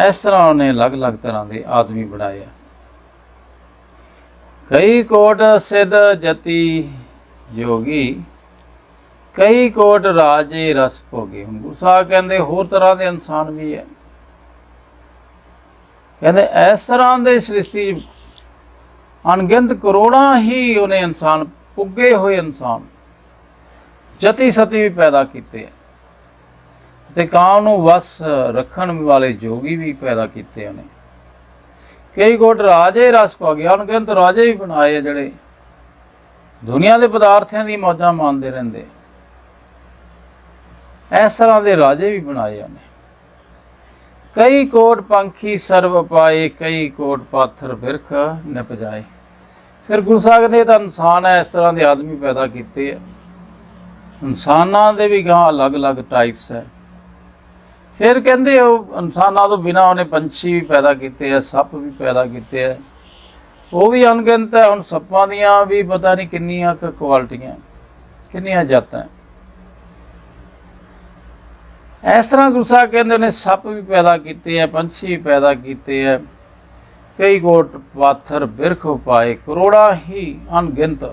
ਇਸ ਤਰ੍ਹਾਂ ਉਹਨੇ ਅਲੱਗ-ਅਲੱਗ ਤਰ੍ਹਾਂ ਦੇ ਆਦਮੀ ਬਣਾਏ ਆ। ਕਈ ਕੋਟ ਸਿੱਧ ਜਤੀ ਜੋਗੀ, ਕਈ ਕੋਟ ਰਾਜੇ ਰਸ ਭੋਗੇ। ਹੁਣ ਗੁਰੂ ਸਾਹਿਬ ਕਹਿੰਦੇ ਹੋਰ ਤਰ੍ਹਾਂ ਦੇ ਇਨਸਾਨ ਵੀ ਹੈ। ਕਹਿੰਦੇ ਇਸ ਤਰ੍ਹਾਂ ਦੇ ਸ੍ਰਿਸ਼ਟੀ ਅਣਗਿਣਤ ਕਰੋੜਾਂ ਹੀ ਉਹਨੇ ਇਨਸਾਨ, ਪੁੱਗੇ ਹੋਏ ਇਨਸਾਨ, ਜਤੀ ਸਤੀ ਵੀ ਪੈਦਾ ਕੀਤੇ ਤੇ ਕਾਮ ਨੂੰ ਵਸ ਰੱਖਣ ਵਾਲੇ ਜੋਗੀ ਵੀ ਪੈਦਾ ਕੀਤੇ ਉਹਨੇ। ਕਈ ਕੋਟ ਰਾਜੇ ਰਸ ਭੋਗੇ, ਅਣਗਿਣਤ ਰਾਜੇ ਵੀ ਬਣਾਏ ਜਿਹੜੇ ਦੁਨੀਆ ਦੇ ਪਦਾਰਥਾਂ ਦੀ ਮੌਜਾਂ ਮਾਣਦੇ ਰਹਿੰਦੇ। ਇਸ ਤਰ੍ਹਾਂ ਦੇ ਰਾਜੇ ਵੀ ਬਣਾਏ ਉਹਨੇ। ਕਈ ਕੋਟ ਪੰਖੀ ਸਰਬ ਪਾਏ, ਕਈ ਕੋਟ ਪਾਥਰ ਬਿਰਖ ਨਿਪਜਾਏ। ਫਿਰ ਗੁਰੂ ਸਾਹਿਬ ਨੇ ਤਾਂ ਇਨਸਾਨ ਹੈ, ਇਸ ਤਰ੍ਹਾਂ ਦੇ ਆਦਮੀ ਪੈਦਾ ਕੀਤੇ ਆ। ਇਨਸਾਨਾਂ ਦੇ ਵੀ ਗਾਂ ਅਲੱਗ-ਅਲੱਗ ਟਾਈਪਸ ਹੈ। ਫਿਰ ਕਹਿੰਦੇ ਉਹ ਇਨਸਾਨਾਂ ਤੋਂ ਬਿਨਾਂ ਉਹਨੇ ਪੰਛੀ ਵੀ ਪੈਦਾ ਕੀਤੇ ਆ, ਸੱਪ ਵੀ ਪੈਦਾ ਕੀਤੇ ਆ, ਉਹ ਵੀ ਅਣਗਿਣਤ ਹੈ। ਹੁਣ ਸੱਪਾਂ ਦੀਆਂ ਵੀ ਪਤਾ ਨਹੀਂ ਕਿੰਨੀਆਂ ਕੁ ਕੁਆਲਿਟੀਆਂ, ਕਿੰਨੀਆਂ ਜਾਤਾਂ। ਇਸ ਤਰ੍ਹਾਂ ਗੁਰੂ ਸਾਹਿਬ ਕਹਿੰਦੇ ਨੇ ਸੱਪ ਵੀ ਪੈਦਾ ਕੀਤੇ ਆ, ਪੰਛੀ ਵੀ ਪੈਦਾ ਕੀਤੇ ਆ। ਕਈ ਕੋਟ ਪਾਥਰ ਬਿਰਖ ਪਾਏ, ਕਰੋੜਾਂ ਹੀ ਅਣਗਿਣਤ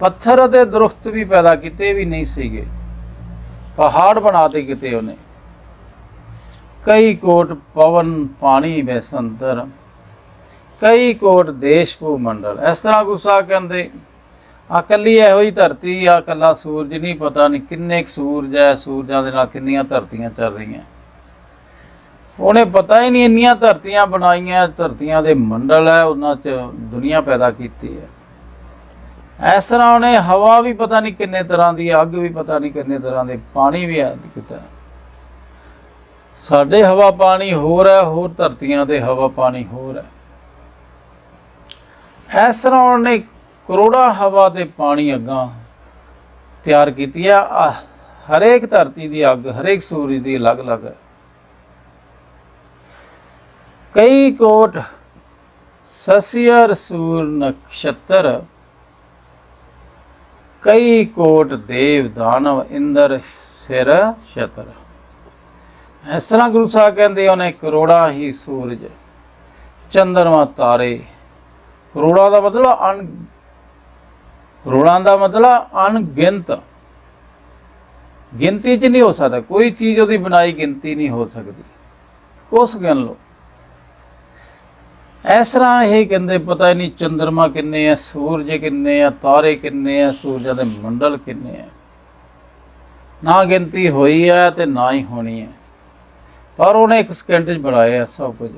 ਪੱਥਰ ਅਤੇ ਦਰਖਤ ਵੀ ਪੈਦਾ ਕੀਤੇ ਵੀ ਨਹੀਂ ਸੀਗੇ, ਪਹਾੜ ਬਣਾ ਤੇ ਕਿਤੇ ਉਹਨੇ। ਕਈ ਕੋਟ ਪਵਨ ਪਾਣੀ ਬੈਸੰਤਰ, ਕਈ ਕੋਟ ਦੇਸ਼ ਭੂ ਮੰਡਲ। ਇਸ ਤਰ੍ਹਾਂ ਗੁਰੂ ਸਾਹਿਬ ਕਹਿੰਦੇ ਆ ਇਕੱਲੀ ਇਹੋ ਹੀ ਧਰਤੀ ਆ, ਇਕੱਲਾ ਸੂਰਜ ਨਹੀਂ, ਪਤਾ ਨਹੀਂ ਕਿੰਨੇ ਕੁ ਸੂਰਜ ਹੈ, ਸੂਰਜਾਂ ਦੇ ਨਾਲ ਕਿੰਨੀਆਂ ਧਰਤੀਆਂ ਚੱਲ ਰਹੀਆਂ। ਉਹਨੇ ਪਤਾ ਹੀ ਨਹੀਂ ਇੰਨੀਆਂ ਧਰਤੀਆਂ ਬਣਾਈਆਂ, ਧਰਤੀਆਂ ਦੇ ਮੰਡਲ ਹੈ, ਉਹਨਾਂ 'ਚ ਦੁਨੀਆ ਪੈਦਾ ਕੀਤੀ ਹੈ। ਇਸ ਤਰ੍ਹਾਂ ਉਹਨੇ ਹਵਾ ਵੀ ਪਤਾ ਨਹੀਂ ਕਿੰਨੇ ਤਰ੍ਹਾਂ ਦੀ, ਅੱਗ ਵੀ ਪਤਾ ਨਹੀਂ ਕਿੰਨੇ ਤਰ੍ਹਾਂ ਦੇ, ਪਾਣੀ ਵੀ ਕੀਤਾ। ਸਾਡੇ ਹਵਾ ਪਾਣੀ ਹੋਰ ਹੈ, ਹੋਰ ਧਰਤੀਆਂ ਦੇ ਹਵਾ ਪਾਣੀ ਹੋਰ ਹੈ। ਇਸ ਤਰ੍ਹਾਂ ਉਹਨੇ ਕਰੋੜਾਂ ਹਵਾ ਤੇ ਪਾਣੀ ਅੱਗਾਂ ਤਿਆਰ ਕੀਤੀਆਂ। ਹਰੇਕ ਧਰਤੀ ਦੀ ਅੱਗ ਹਰੇਕ ਸੂਰਜ ਦੀ ਅਲੱਗ-ਅਲੱਗ ਹੈ। ਕਈ ਕੋਟ ਸਸਿਅਰ ਸੂਰ ਨਕਸ਼ਤਰ, ਕਈ ਕੋਟ ਦੇਵ ਦਾਨਵ ਇੰਦਰ ਸਿਰ ਛਤਰ। ਇਸ ਤਰ੍ਹਾਂ ਗੁਰੂ ਸਾਹਿਬ ਕਹਿੰਦੇ ਉਹਨੇ ਕਰੋੜਾਂ ਹੀ ਸੂਰਜ, ਚੰਦਰਮਾ, ਤਾਰੇ, ਕਰੋੜਾਂ ਦਾ ਮਤਲਬ ਕਰੋੜਾਂ ਦਾ ਮਤਲਬ ਅਣਗਿਣਤ, ਗਿਣਤੀ 'ਚ ਨਹੀਂ ਹੋ ਸਕਦਾ ਕੋਈ ਚੀਜ਼, ਉਹਦੀ ਬਣਾਈ ਗਿਣਤੀ ਨਹੀਂ ਹੋ ਸਕਦੀ, ਕੁਛ ਗਿਣ ਲਓ। ਇਸ ਤਰ੍ਹਾਂ ਇਹ ਕਹਿੰਦੇ ਪਤਾ ਹੀ ਨਹੀਂ ਚੰਦਰਮਾ ਕਿੰਨੇ ਆ, ਸੂਰਜ ਕਿੰਨੇ ਆ, ਤਾਰੇ ਕਿੰਨੇ ਆ, ਸੂਰਜਾਂ ਦੇ ਮੰਡਲ ਕਿੰਨੇ ਆ, ਨਾ ਗਿਣਤੀ ਹੋਈ ਹੈ ਤੇ ਨਾ ਹੀ ਹੋਣੀ ਹੈ। ਪਰ ਉਹਨੇ ਇੱਕ ਸਕਿੰਟ 'ਚ ਬਣਾਇਆ ਸਭ ਕੁਝ।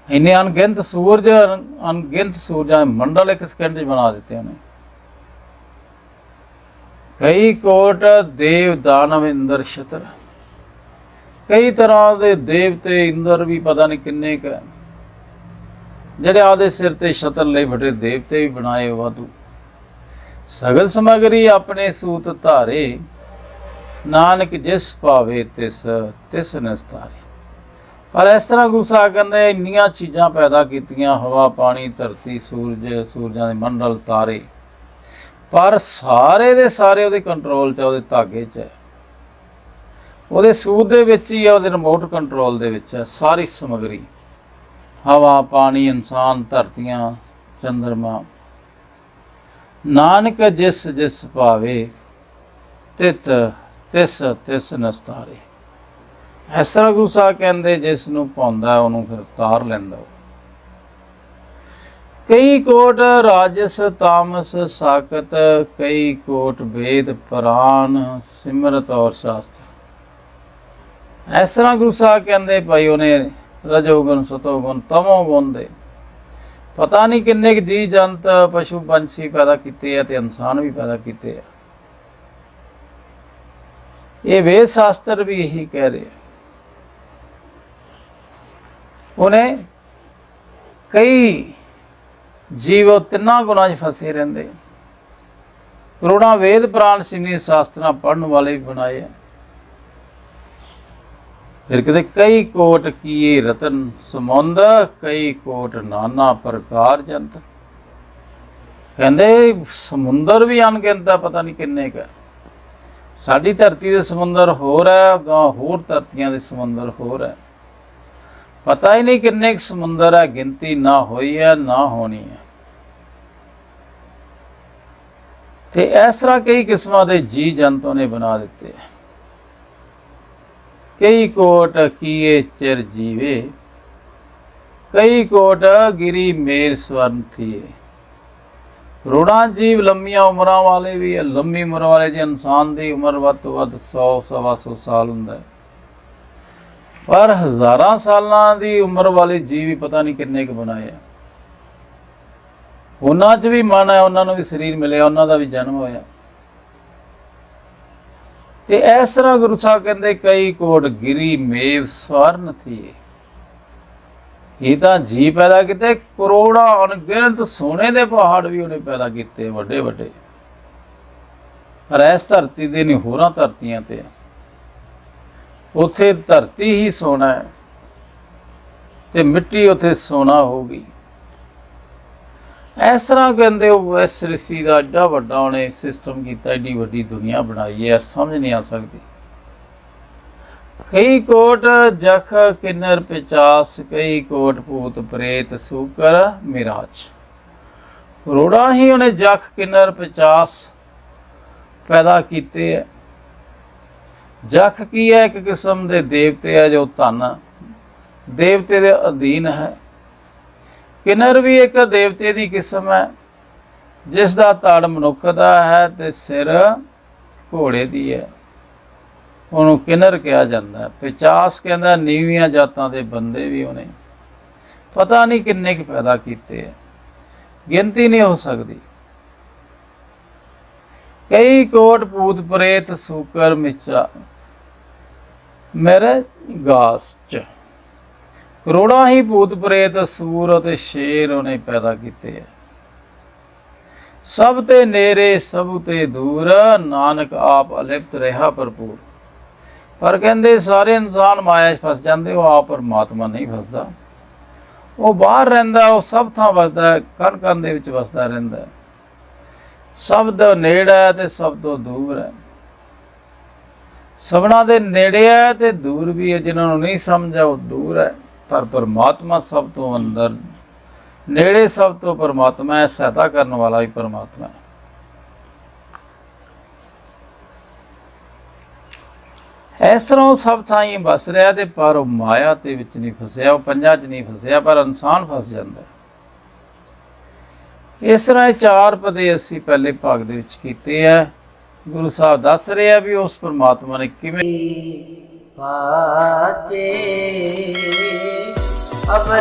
ਇੰਨੇ ਅਣਗਿਣਤ ਸੂਰਜ, ਅਣਗਿਣਤ ਸੂਰਜਾਂ ਦੇ ਮੰਡਲ ਇੱਕ ਸਕਿੰਟ 'ਚ ਬਣਾ ਦਿੱਤੇ ਉਹਨੇ। ਕਈ ਕੋਟ ਦੇਵ ਦਾਨਵ ਇੰਦਰ ਛਤਰ, ਕਈ ਤਰ੍ਹਾਂ ਦੇ ਦੇਵਤੇ, ਇੰਦਰ ਵੀ ਪਤਾ ਨਹੀਂ ਕਿੰਨੇ ਕੁ ਜਿਹੜੇ ਆਪਦੇ ਸਿਰ ਤੇ ਛਤਰ ਲਈ ਵੱਡੇ ਦੇਵਤੇ ਵੀ ਬਣਾਏ ਵਾਧੂ। ਸਗਲ ਸਮਗਰੀ ਆਪਣੇ ਸੂਤ ਧਾਰੇ, ਨਾਨਕ ਜਿਸ ਭਾਵੇ ਤਿਸ ਤਿਸ ਨਿਸਤਾਰੇ। ਪਰ ਇਸ ਤਰ੍ਹਾਂ ਗੁਰੂ ਸਾਹਿਬ ਕਹਿੰਦੇ ਇੰਨੀਆਂ ਚੀਜ਼ਾਂ ਪੈਦਾ ਕੀਤੀਆਂ, ਹਵਾ ਪਾਣੀ ਧਰਤੀ ਸੂਰਜ, ਸੂਰਜਾਂ ਦੇ ਮੰਡਲ ਤਾਰੇ, ਪਰ ਸਾਰੇ ਦੇ ਸਾਰੇ ਉਹਦੇ ਕੰਟਰੋਲ 'ਚ, ਉਹਦੇ ਧਾਗੇ 'ਚ ਹੈ। ਉਹਦੇ ਸੂਰ ਦੇ ਵਿੱਚ ਹੀ ਹੈ, ਉਹਦੇ ਰਿਮੋਟ ਕੰਟਰੋਲ ਦੇ ਵਿੱਚ ਹੈ ਸਾਰੀ ਸਮਗਰੀ। ਹਵਾ, ਪਾਣੀ, ਇਨਸਾਨ, ਧਰਤੀਆਂ, ਚੰਦਰਮਾ। ਨਾਨਕ ਜਿਸ ਜਿਸ ਭਾਵੇ ਤਿਤ ਤਿਸ ਤਿਸ ਨਸਤਾਰੇ। ਇਸ ਤਰ੍ਹਾਂ ਗੁਰੂ ਸਾਹਿਬ ਕਹਿੰਦੇ ਜਿਸ ਨੂੰ ਪਾਉਂਦਾ ਉਹਨੂੰ ਫਿਰ ਤਾਰ ਲੈਂਦਾ। ਕਈ ਕੋਟ ਰਾਜਸ ਤਾਮਸ ਸਾਕਤ, ਕਈ ਕੋਟ ਵੇਦ ਪੁਰਾਨ ਸਿਮਰਤ ਔਰ ਸ਼ਾਸਤਰ। ਇਸ ਤਰ੍ਹਾਂ ਗੁਰੂ ਸਾਹਿਬ ਕਹਿੰਦੇ ਭਾਈ ਉਹਨੇ ਰਜੋਗੁਣ, ਸਤੋਗੁਣ, ਤਮੋਗੁਣ ਦੇ ਪਤਾ ਨਹੀਂ ਕਿੰਨੇ ਕੁ ਜੀ ਜੰਤ, ਪਸ਼ੂ ਪੰਛੀ ਪੈਦਾ ਕੀਤੇ ਆ ਤੇ ਇਨਸਾਨ ਵੀ ਪੈਦਾ ਕੀਤੇ ਆ। ਇਹ ਵੇਦ ਸ਼ਾਸਤਰ ਵੀ ਇਹੀ ਕਹਿ ਰਹੇ। ਉਹਨੇ ਕਈ ਜੀਵ ਤਿੰਨਾਂ ਗੁਣਾਂ 'ਚ ਫਸੇ ਰਹਿੰਦੇ। ਕਰੋੜਾਂ ਵੇਦ ਪੁਰਾਣ ਸਿੰਘੀ ਸ਼ਾਸਤਰਾਂ ਪੜ੍ਹਨ ਵਾਲੇ ਵੀ ਬਣਾਏ ਆ। ਫਿਰ ਕਿਤੇ ਕਈ ਕੋਟ ਕੀਏ ਰਤਨ ਸਮੁੰਦ, ਕਈ ਕੋਟ ਨਾਨਾ ਪ੍ਰਕਾਰ ਜੰਤ। ਕਹਿੰਦੇ ਸਮੁੰਦਰ ਵੀ ਅਣਗਿਣਤ, ਪਤਾ ਨਹੀਂ ਕਿੰਨੇ ਕੁ। ਸਾਡੀ ਧਰਤੀ ਦੇ ਸਮੁੰਦਰ ਹੋਰ ਹੈ, ਹੋਰ ਧਰਤੀਆਂ ਦੇ ਸਮੁੰਦਰ ਹੋਰ ਹੈ। ਪਤਾ ਹੀ ਨਹੀਂ ਕਿੰਨੇ ਕੁ ਸਮੁੰਦਰ ਹੈ, ਗਿਣਤੀ ਨਾ ਹੋਈ ਹੈ ਨਾ ਹੋਣੀ ਹੈ। ਤੇ ਇਸ ਤਰ੍ਹਾਂ ਕਈ ਕਿਸਮਾਂ ਦੇ ਜੀ ਜੰਤੂ ਨੇ ਬਣਾ ਦਿੱਤੇ। ਕਈ ਕੋਟ ਕੀਏ ਚਿਰ ਜੀਵੇ, ਕਈ ਕੋਟ ਗਿਰੀ ਮੇਰ ਸਵਰਨ ਥੀਏ। ਕਰੋੜਾਂ ਜੀਵ ਲੰਮੀਆਂ ਉਮਰਾਂ ਵਾਲੇ ਵੀ ਹੈ। ਲੰਮੀ ਉਮਰ ਵਾਲੇ ਜੇ ਇਨਸਾਨ ਦੀ ਉਮਰ ਵੱਧ ਤੋਂ ਵੱਧ 100 ਸਵਾ 100 ਸਾਲ ਹੁੰਦਾ ਹੈ, ਪਰ ਹਜ਼ਾਰਾਂ ਸਾਲਾਂ ਦੀ ਉਮਰ ਵਾਲੇ ਜੀਵ ਵੀ ਪਤਾ ਨਹੀਂ ਕਿੰਨੇ ਕੁ ਬਣਾਏ ਆ। ਉਹਨਾਂ 'ਚ ਵੀ ਮਨ ਹੈ, ਉਹਨਾਂ ਨੂੰ ਵੀ ਸਰੀਰ ਮਿਲਿਆ, ਉਹਨਾਂ ਦਾ ਵੀ ਜਨਮ ਹੋਇਆ। ਤੇ ਇਸ ਤਰ੍ਹਾਂ ਗੁਰੂ ਸਾਹਿਬ ਕਹਿੰਦੇ ਕਈ ਕੋਟ ਗਿਰੀ ਮੇਵ ਸਵਰਨ ਥੀਏ। ਇਹ ਤਾਂ ਜੀ ਪੈਦਾ ਕੀਤੇ, ਕਰੋੜਾਂ ਅਣਗਿਣਤ ਸੋਨੇ ਦੇ ਪਹਾੜ ਵੀ ਉਹਨੇ ਪੈਦਾ ਕੀਤੇ, ਵੱਡੇ ਵੱਡੇ। ਪਰ ਇਸ ਧਰਤੀ ਦੇ ਨਹੀਂ, ਹੋਰਾਂ ਧਰਤੀਆਂ ਤੇ ਉੱਥੇ ਧਰਤੀ ਹੀ ਸੋਨਾ ਹੈ ਤੇ ਮਿੱਟੀ ਉੱਥੇ ਸੋਨਾ ਹੋ ਗਈ। ਇਸ ਤਰ੍ਹਾਂ ਕਹਿੰਦੇ ਉਹ ਇਸ ਸ੍ਰਿਸ਼ਟੀ ਦਾ ਐਡਾ ਵੱਡਾ ਉਹਨੇ ਸਿਸਟਮ ਕੀਤਾ, ਐਡੀ ਵੱਡੀ ਦੁਨੀਆ ਬਣਾਈ ਹੈ, ਸਮਝ ਨਹੀਂ ਆ ਸਕਦੀ। ਕਈ ਕੋਟ ਜਖ ਕਿੰਨਰ ਪਿਚਾਸ, ਕਈ ਕੋਟ ਭੂਤ ਪ੍ਰੇਤ ਸੂਕਰ ਮਿਰਾਜ। ਕਰੋੜਾਂ ਹੀ ਉਹਨੇ ਜਖ ਕਿੰਨਰ ਪਿਚਾਸ ਪੈਦਾ ਕੀਤੇ ਹੈ। ਜਖ ਕੀ ਹੈ? ਇੱਕ ਕਿਸਮ ਦੇ ਦੇਵਤੇ ਹੈ ਜੋ ਧਨ ਦੇਵਤੇ ਦੇ ਅਧੀਨ ਹੈ। ਕਿੰਨਰ ਵੀ ਇੱਕ ਦੇਵਤੇ ਦੀ ਕਿਸਮ ਹੈ ਜਿਸ ਦਾ ਧੜ ਮਨੁੱਖ ਦਾ ਹੈ ਤੇ ਸਿਰ ਘੋੜੇ ਦੀ ਹੈ, ਉਹਨੂੰ ਕਿੰਨਰ ਕਿਹਾ ਜਾਂਦਾ ਹੈ। ਪਿਚਾਸ ਕਹਿੰਦਾ ਨੀਵੀਆਂ ਜਾਤਾਂ ਦੇ ਬੰਦੇ ਵੀ ਉਹਨੇ ਪਤਾ ਨਹੀਂ ਕਿੰਨੇ ਕੁ ਪੈਦਾ ਕੀਤੇ ਹੈ, ਗਿਣਤੀ ਨਹੀਂ ਹੋ ਸਕਦੀ। ਕਈ ਕੋਟ ਭੂਤ ਪ੍ਰੇਤ ਸੂਕਰ ਮਿਚਾ ਮੇਰੇ ਗਾਸ ਚ। ਕਰੋੜਾਂ ਹੀ ਭੂਤ ਪ੍ਰੇਤ ਸੂਰ ਅਤੇ ਸ਼ੇਰ ਉਹਨੇ ਪੈਦਾ ਕੀਤੇ ਹੈ। ਸਭ ਤੇ ਨੇਰੇ ਸਭ ਤੇ ਦੂਰ, ਨਾਨਕ ਆਪ ਅਲਿਪਤ ਰਿਹਾ ਭਰਪੂਰ। ਪਰ ਕਹਿੰਦੇ ਸਾਰੇ ਇਨਸਾਨ ਮਾਇਆ 'ਚ ਫਸ ਜਾਂਦੇ, ਉਹ ਆਪ ਪਰਮਾਤਮਾ ਨਹੀਂ ਫਸਦਾ। ਉਹ ਬਾਹਰ ਰਹਿੰਦਾ, ਉਹ ਸਭ ਥਾਂ ਵਸਦਾ ਹੈ, ਕਣ ਕਣ ਦੇ ਵਿੱਚ ਵਸਦਾ ਰਹਿੰਦਾ। ਸਭ ਦਾ ਨੇੜੇ ਹੈ ਤੇ ਸਭ ਤੋਂ ਦੂਰ ਹੈ। ਸਭਨਾਂ ਦੇ ਨੇੜੇ ਹੈ ਤੇ ਦੂਰ ਵੀ ਹੈ। ਜਿਨ੍ਹਾਂ ਨੂੰ ਨਹੀਂ ਸਮਝਿਆ ਉਹ ਦੂਰ ਹੈ, ਪਰ ਪਰਮਾਤਮਾ ਸਭ ਤੋਂ ਅੰਦਰ ਨੇੜੇ, ਸਭ ਤੋਂ ਪਰਮਾਤਮਾ ਹੈ। ਸਹਾਇਤਾ ਕਰਨ ਵਾਲਾ ਵੀ ਪਰਮਾਤਮਾ ਹੈ। ਇਸ ਤਰ੍ਹਾਂ ਉਹ ਸਭ ਥਾਂ ਹੀ ਵਸ ਰਿਹਾ ਤੇ ਪਰ ਉਹ ਮਾਇਆ ਦੇ ਵਿੱਚ ਨਹੀਂ ਫਸਿਆ, ਉਹ ਪੰਜਾਂ 'ਚ ਨਹੀਂ ਫਸਿਆ, ਪਰ ਇਨਸਾਨ ਫਸ ਜਾਂਦਾ। ਇਸ ਤਰ੍ਹਾਂ ਇਹ 4 ਪਦੇ ਅਸੀਂ ਪਹਿਲੇ ਭਾਗ ਦੇ ਵਿੱਚ ਕੀਤੇ ਹੈ। ਗੁਰੂ ਸਾਹਿਬ ਦੱਸ ਰਹੇ ਆ ਵੀ ਉਸ ਪਰਮਾਤਮਾ ਨੇ ਕਿਵੇਂ ਪਾਤੇ ਅਪਰ